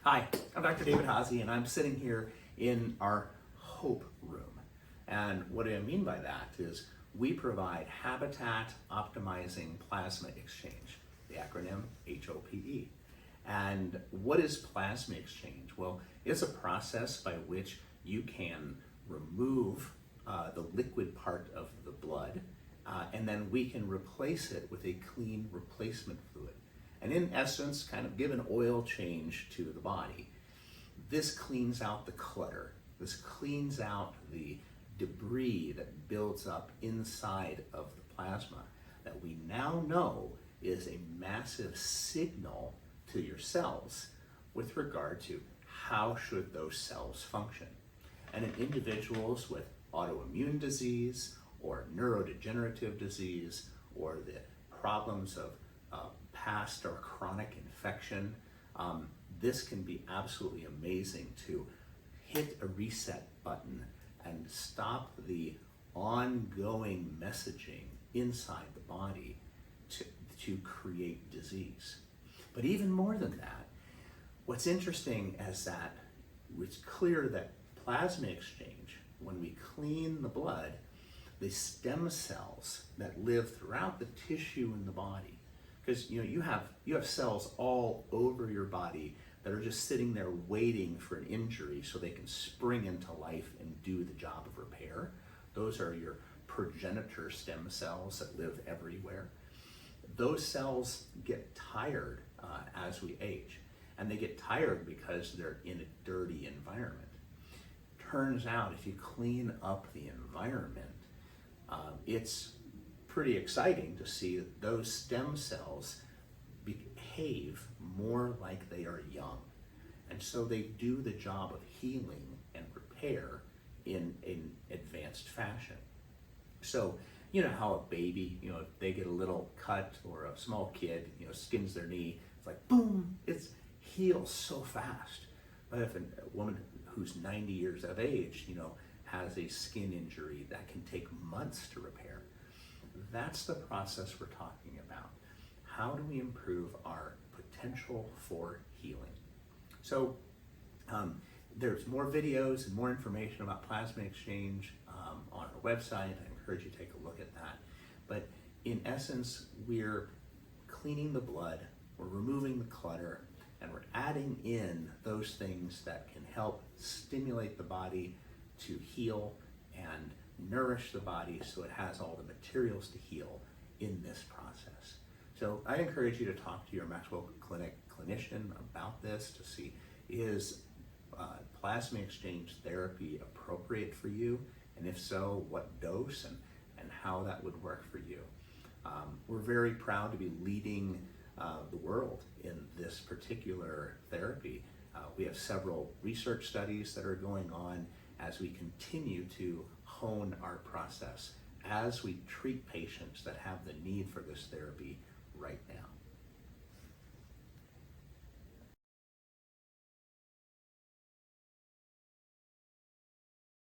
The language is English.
Hi, I'm Dr. David Haase, and I'm sitting here in our Hope Room. And what I mean by that is we provide habitat optimizing plasma exchange, the acronym HOPE. And what is plasma exchange? Well, it's a process by which you can remove the liquid part of the blood, and then we can replace it with a clean replacement fluid. And in essence, kind of give an oil change to the body. This cleans out the clutter. This cleans out the debris that builds up inside of the plasma that we now know is a massive signal to your cells with regard to how should those cells function. And in individuals with autoimmune disease or neurodegenerative disease or the problems of past or chronic infection, this can be absolutely amazing to hit a reset button and stop the ongoing messaging inside the body to create disease. But even more than that, what's interesting is that it's clear that plasma exchange, when we clean the blood, the stem cells that live throughout the tissue in the body, because you have cells all over your body that are just sitting there waiting for an injury so they can spring into life and do the job of repair. Those are your progenitor stem cells that live everywhere. Those cells get tired as we age, and they get tired because they're in a dirty environment. Turns out if you clean up the environment, it's pretty exciting to see that those stem cells behave more like they are young. And so they do the job of healing and repair in an advanced fashion. So, you know how a baby, if they get a little cut, or a small kid, skins their knee, it's like boom, it heals so fast. But if a woman who's 90 years of age, has a skin injury, that can take months to repair. That's the process we're talking about. How do we improve our potential for healing? So there's more videos and more information about plasma exchange on our website. I encourage you to take a look at that. But in essence, we're cleaning the blood, we're removing the clutter, and we're adding in those things that can help stimulate the body to heal and nourish the body so it has all the materials to heal in this process. So I encourage you to talk to your MaxWell Clinic clinician about this to see, is plasma exchange therapy appropriate for you? And if so, what dose and how that would work for you. We're very proud to be leading the world in this particular therapy. We have several research studies that are going on as we continue to hone our process as we treat patients that have the need for this therapy right now.